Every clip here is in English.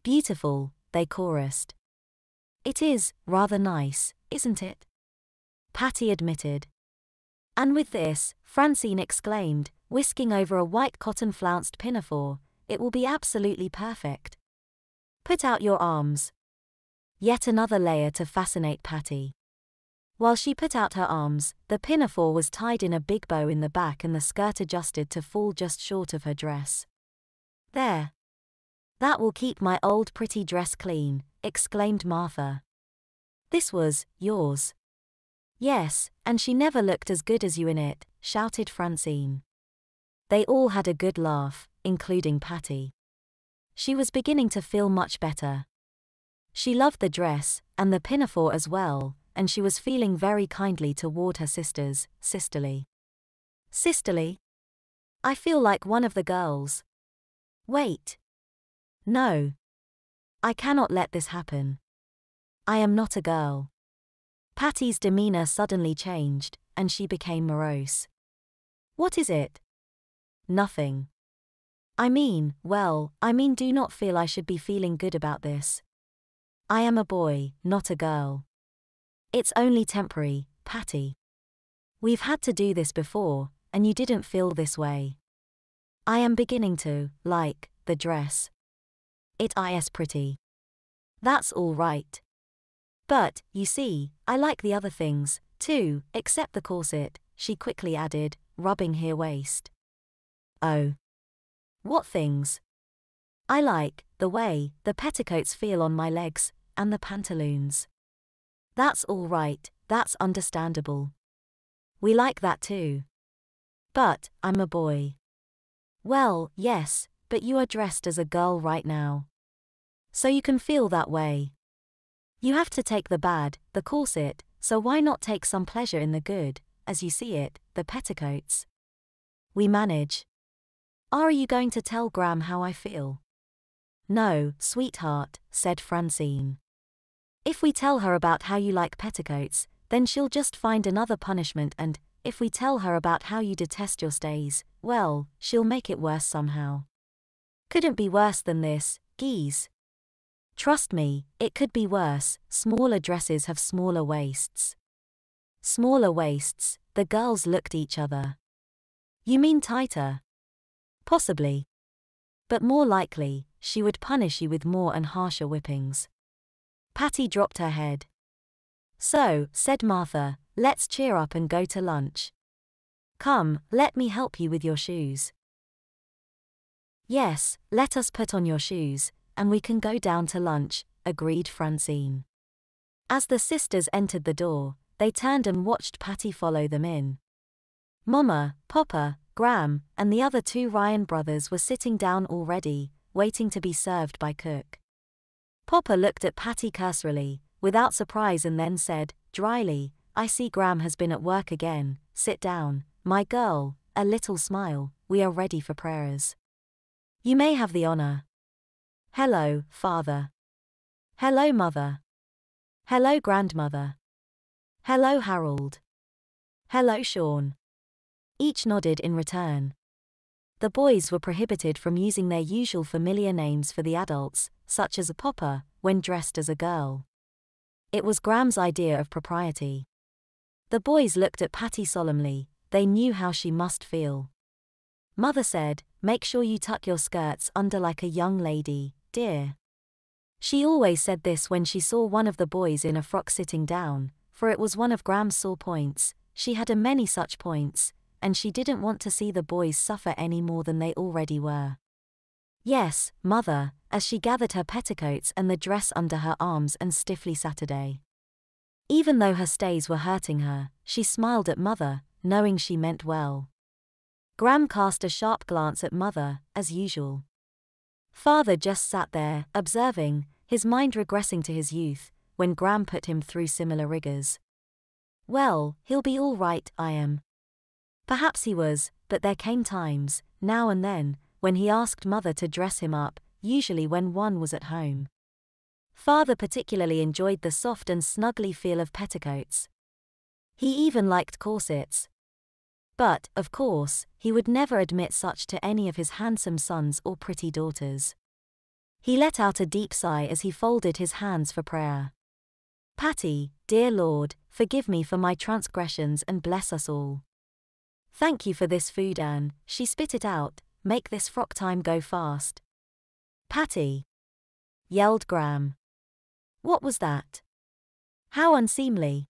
Beautiful, they chorused. It is, rather nice, isn't it? Patty admitted. And with this, Francine exclaimed, whisking over a white cotton-flounced pinafore, it will be absolutely perfect. Put out your arms. Yet another layer to fascinate Patty. While she put out her arms, the pinafore was tied in a big bow in the back and the skirt adjusted to fall just short of her dress. There. That will keep my old pretty dress clean, exclaimed Martha. This was yours. Yes, and she never looked as good as you in it, shouted Francine. They all had a good laugh, including Patty. She was beginning to feel much better. She loved the dress, and the pinafore as well, and she was feeling very kindly toward her sisters, sisterly. Sisterly? I feel like one of the girls. Wait. No. I cannot let this happen. I am not a girl. Patty's demeanor suddenly changed, and she became morose. What is it? Nothing. I mean, do not feel I should be feeling good about this. I am a boy, not a girl. It's only temporary, Patty. We've had to do this before, and you didn't feel this way. I am beginning to like the dress. It is pretty. That's all right. But, you see, I like the other things, too, except the corset, she quickly added, rubbing her waist. Oh. What things? I like the way the petticoats feel on my legs, and the pantaloons. That's all right, that's understandable. We like that too. But, I'm a boy. Well, yes, but you are dressed as a girl right now. So you can feel that way. You have to take the corset, so why not take some pleasure in the good, as you see it, the petticoats? We manage. Are you going to tell Gram how I feel? No, sweetheart, said Francine. If we tell her about how you like petticoats, then she'll just find another punishment, and if we tell her about how you detest your stays, well, she'll make it worse somehow. Couldn't be worse than this, geez. Trust me, it could be worse. Smaller dresses have smaller waists. Smaller waists, the girls looked at each other. You mean tighter? Possibly. But more likely, she would punish you with more and harsher whippings. Patty dropped her head. So, said Martha, let's cheer up and go to lunch. Come, let me help you with your shoes. Yes, let us put on your shoes, and we can go down to lunch, agreed Francine. As the sisters entered the door, they turned and watched Patty follow them in. Mama, Papa, Gram, and the other two Ryan brothers were sitting down already, waiting to be served by cook. Papa looked at Patty cursorily, without surprise, and then said, dryly, I see Gram has been at work again. Sit down, my girl, a little smile, we are ready for prayers. You may have the honor. Hello, Father. Hello, Mother. Hello, Grandmother. Hello, Harold. Hello, Sean. Each nodded in return. The boys were prohibited from using their usual familiar names for the adults, such as a Papa, when dressed as a girl. It was Gram's idea of propriety. The boys looked at Patty solemnly, they knew how she must feel. Mother said, make sure you tuck your skirts under like a young lady, dear. She always said this when she saw one of the boys in a frock sitting down, for it was one of Gram's sore points. She had many such points, and she didn't want to see the boys suffer any more than they already were. Yes, Mother, as she gathered her petticoats and the dress under her arms and stiffly Saturday. Even though her stays were hurting her, she smiled at Mother, knowing she meant well. Gram cast a sharp glance at Mother, as usual. Father just sat there, observing, his mind regressing to his youth, when Gram put him through similar rigors. Well, he'll be all right, I am. Perhaps he was, but there came times, now and then, when he asked Mother to dress him up, usually when one was at home. Father particularly enjoyed the soft and snuggly feel of petticoats. He even liked corsets. But, of course, he would never admit such to any of his handsome sons or pretty daughters. He let out a deep sigh as he folded his hands for prayer. Patty, dear Lord, forgive me for my transgressions and bless us all. Thank you for this food, Anne, she spit it out, make this frock time go fast. Patty! Yelled Gram. What was that? How unseemly.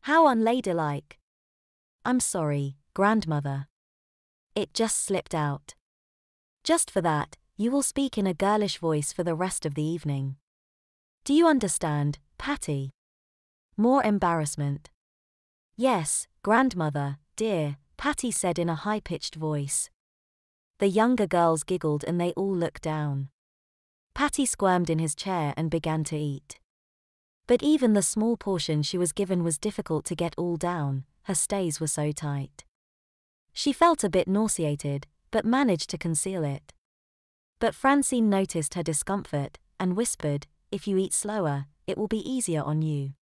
How unladylike. I'm sorry, grandmother. It just slipped out. Just for that, you will speak in a girlish voice for the rest of the evening. Do you understand, Patty? More embarrassment. Yes, grandmother, dear, Patty said in a high-pitched voice. The younger girls giggled and they all looked down. Patty squirmed in his chair and began to eat. But even the small portion she was given was difficult to get all down, her stays were so tight. She felt a bit nauseated, but managed to conceal it. But Francine noticed her discomfort, and whispered, if you eat slower, it will be easier on you.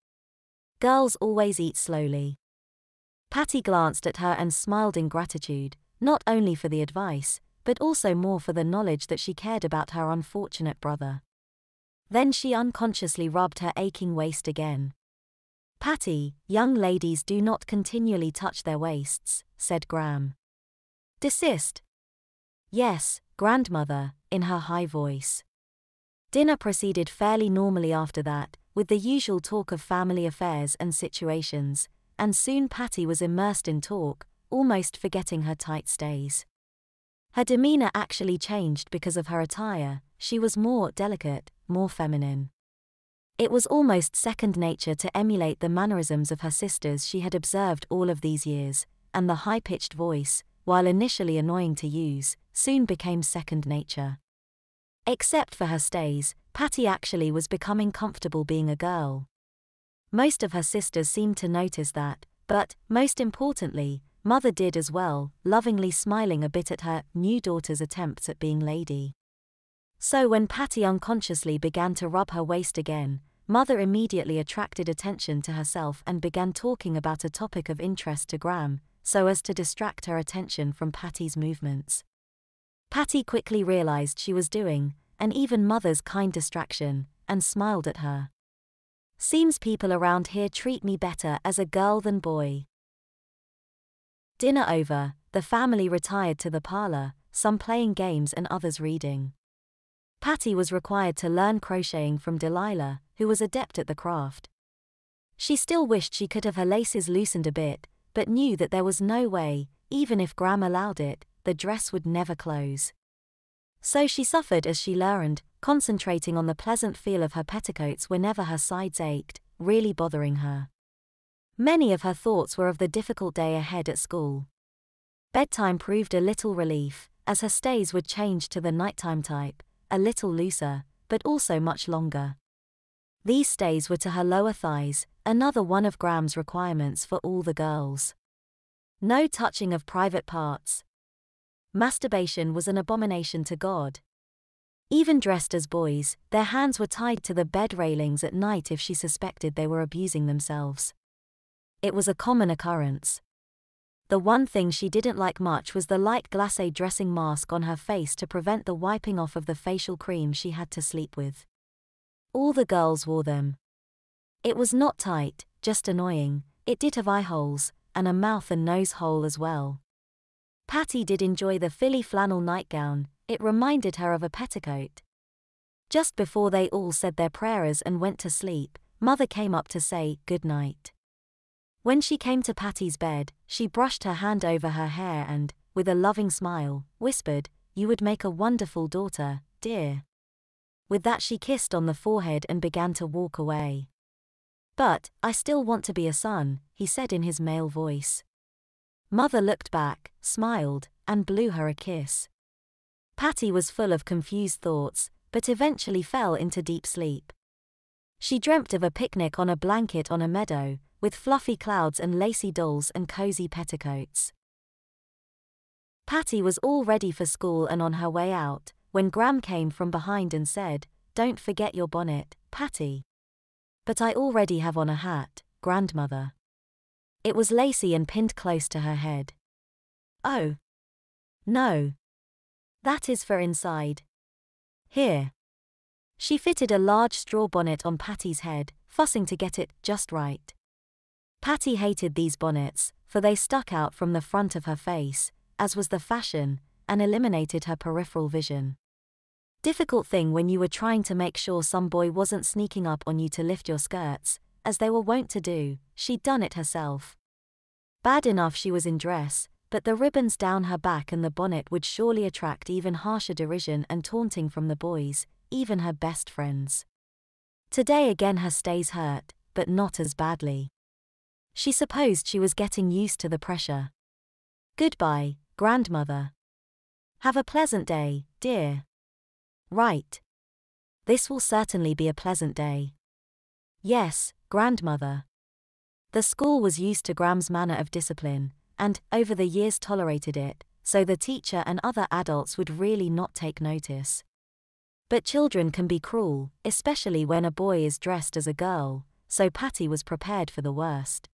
Girls always eat slowly. Patty glanced at her and smiled in gratitude, not only for the advice, but also more for the knowledge that she cared about her unfortunate brother. Then she unconsciously rubbed her aching waist again. Patty, young ladies do not continually touch their waists, said Gram. Desist. Yes, grandmother, in her high voice. Dinner proceeded fairly normally after that, with the usual talk of family affairs and situations, and soon Patty was immersed in talk, almost forgetting her tight stays. Her demeanor actually changed because of her attire, she was more delicate, more feminine. It was almost second nature to emulate the mannerisms of her sisters she had observed all of these years, and the high-pitched voice, while initially annoying to use, soon became second nature. Except for her stays, Patty actually was becoming comfortable being a girl. Most of her sisters seemed to notice that, but, most importantly, Mother did as well, lovingly smiling a bit at her new daughter's attempts at being lady. So when Patty unconsciously began to rub her waist again, Mother immediately attracted attention to herself and began talking about a topic of interest to Gram, so as to distract her attention from Patty's movements. Patty quickly realized she was doing, and even Mother's kind distraction, and smiled at her. Seems people around here treat me better as a girl than boy. Dinner over, the family retired to the parlor, some playing games and others reading. Patty was required to learn crocheting from Delilah, who was adept at the craft. She still wished she could have her laces loosened a bit, but knew that there was no way, even if Gram allowed it, the dress would never close. So she suffered as she learned, concentrating on the pleasant feel of her petticoats whenever her sides ached, really bothering her. Many of her thoughts were of the difficult day ahead at school. Bedtime proved a little relief, as her stays would change to the nighttime type, a little looser, but also much longer. These stays were to her lower thighs, another one of Gram's requirements for all the girls. No touching of private parts. Masturbation was an abomination to God. Even dressed as boys, their hands were tied to the bed railings at night if she suspected they were abusing themselves. It was a common occurrence. The one thing she didn't like much was the light glacé dressing mask on her face to prevent the wiping off of the facial cream she had to sleep with. All the girls wore them. It was not tight, just annoying, it did have eye holes, and a mouth and nose hole as well. Patty did enjoy the frilly flannel nightgown, it reminded her of a petticoat. Just before they all said their prayers and went to sleep, Mother came up to say good night. When she came to Patty's bed, she brushed her hand over her hair and, with a loving smile, whispered, "You would make a wonderful daughter, dear." With that she kissed on the forehead and began to walk away. "But, I still want to be a son," he said in his male voice. Mother looked back, smiled, and blew her a kiss. Patty was full of confused thoughts, but eventually fell into deep sleep. She dreamt of a picnic on a blanket on a meadow, with fluffy clouds and lacy dolls and cozy petticoats. Patty was all ready for school and on her way out, when Gram came from behind and said, "Don't forget your bonnet, Patty." "But I already have on a hat, grandmother." It was lacy and pinned close to her head. "Oh. No. That is for inside. Here." She fitted a large straw bonnet on Patty's head, fussing to get it just right. Patty hated these bonnets, for they stuck out from the front of her face, as was the fashion, and eliminated her peripheral vision. Difficult thing when you were trying to make sure some boy wasn't sneaking up on you to lift your skirts, as they were wont to do. She'd done it herself. Bad enough she was in dress, but the ribbons down her back and the bonnet would surely attract even harsher derision and taunting from the boys, even her best friends. Today again her stays hurt, but not as badly. She supposed she was getting used to the pressure. Goodbye, grandmother. Have a pleasant day, dear. Right. This will certainly be a pleasant day. Yes, grandmother. The school was used to Gram's manner of discipline, and, over the years tolerated it, so the teacher and other adults would really not take notice. But children can be cruel, especially when a boy is dressed as a girl, so Patty was prepared for the worst.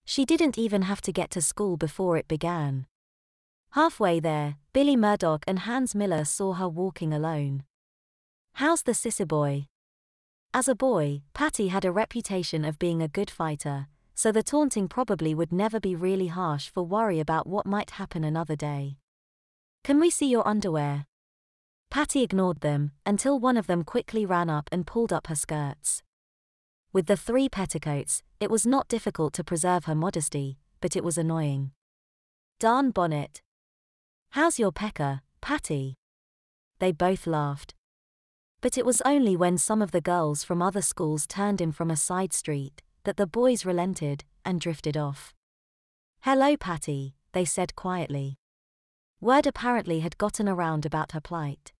She didn't even have to get to school before it began. Halfway there, Billy Murdoch and Hans Miller saw her walking alone. How's the Sissy boy? As a boy, Patty had a reputation of being a good fighter, so the taunting probably would never be really harsh for worry about what might happen another day. Can we see your underwear? Patty ignored them, until one of them quickly ran up and pulled up her skirts. With the 3 petticoats, it was not difficult to preserve her modesty, but it was annoying. Darn bonnet. How's your pecker, Patty? They both laughed. But it was only when some of the girls from other schools turned in from a side street, that the boys relented, and drifted off. Hello, Patty, they said quietly. Word apparently had gotten around about her plight.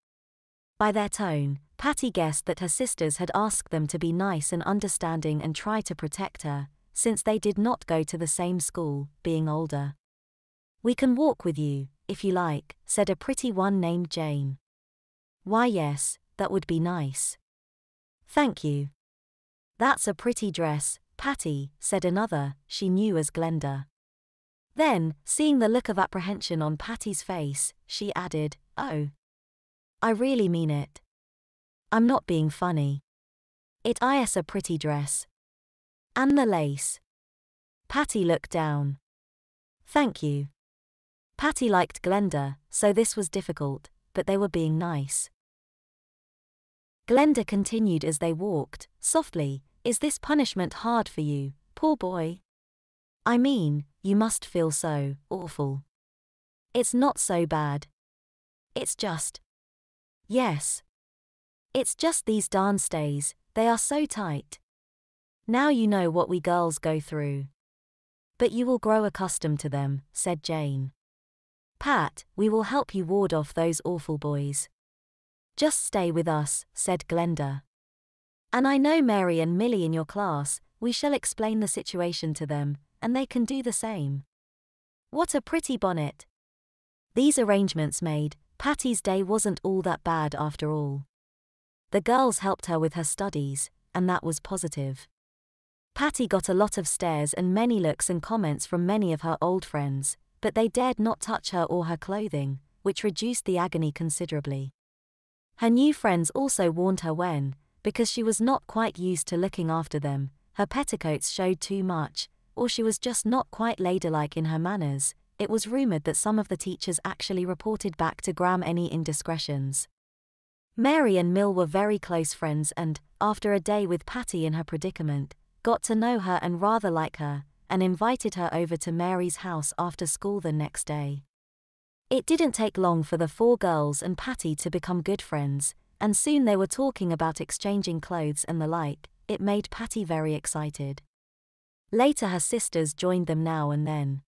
By their tone, Patty guessed that her sisters had asked them to be nice and understanding and try to protect her, since they did not go to the same school, being older. We can walk with you, if you like, said a pretty one named Jane. Why yes, that would be nice. Thank you. That's a pretty dress, Patty, said another, she knew as Glenda. Then, seeing the look of apprehension on Patty's face, she added, Oh. I really mean it. I'm not being funny. It is a pretty dress. And the lace. Patty looked down. Thank you. Patty liked Glenda, so this was difficult, but they were being nice. Glenda continued as they walked, softly, Is this punishment hard for you, poor boy? I mean, you must feel so awful. It's not so bad. It's just. Yes. It's just these darn stays, they are so tight. Now you know what we girls go through. But you will grow accustomed to them, said Jane. Pat, we will help you ward off those awful boys. Just stay with us, said Glenda. And I know Mary and Millie in your class, we shall explain the situation to them, and they can do the same. What a pretty bonnet. These arrangements made, Patty's day wasn't all that bad after all. The girls helped her with her studies, and that was positive. Patty got a lot of stares and many looks and comments from many of her old friends, but they dared not touch her or her clothing, which reduced the agony considerably. Her new friends also warned her when, because she was not quite used to looking after them, her petticoats showed too much, or she was just not quite ladylike in her manners. It was rumored that some of the teachers actually reported back to Gram any indiscretions. Mary and Mill were very close friends and, after a day with Patty in her predicament, got to know her and rather like her, and invited her over to Mary's house after school the next day. It didn't take long for the 4 girls and Patty to become good friends, and soon they were talking about exchanging clothes and the like. It made Patty very excited. Later her sisters joined them now and then.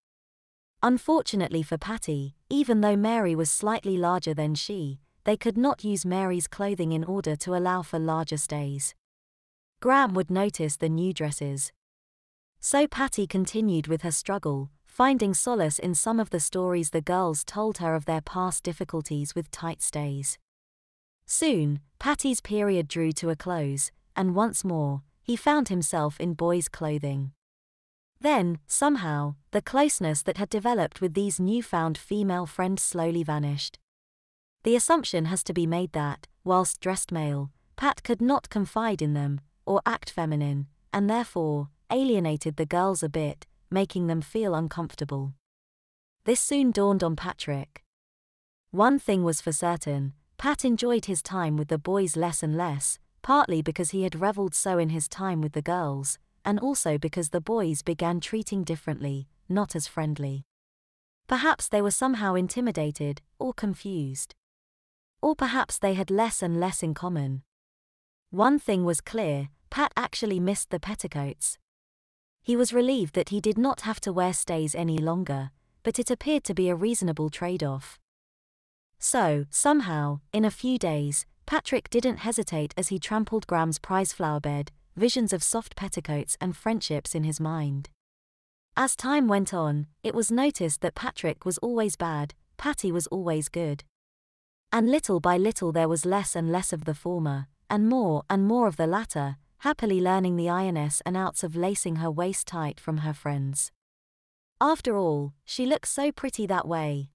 Unfortunately for Patty, even though Mary was slightly larger than she, they could not use Mary's clothing in order to allow for larger stays. Gram would notice the new dresses. So Patty continued with her struggle, finding solace in some of the stories the girls told her of their past difficulties with tight stays. Soon, Patty's period drew to a close, and once more, he found himself in boys' clothing. Then, somehow, the closeness that had developed with these newfound female friends slowly vanished. The assumption has to be made that, whilst dressed male, Pat could not confide in them, or act feminine, and therefore, alienated the girls a bit, making them feel uncomfortable. This soon dawned on Patrick. One thing was for certain, Pat enjoyed his time with the boys less and less, partly because he had reveled so in his time with the girls, and also because the boys began treating differently, not as friendly. Perhaps they were somehow intimidated, or confused. Or perhaps they had less and less in common. One thing was clear, Pat actually missed the petticoats. He was relieved that he did not have to wear stays any longer, but it appeared to be a reasonable trade-off. So, somehow, in a few days, Patrick didn't hesitate as he trampled Graham's prize flower bed, visions of soft petticoats and friendships in his mind. As time went on, it was noticed that Patrick was always bad, Patty was always good. And little by little there was less and less of the former, and more of the latter, happily learning the ins and outs of lacing her waist tight from her friends. After all, she looked so pretty that way.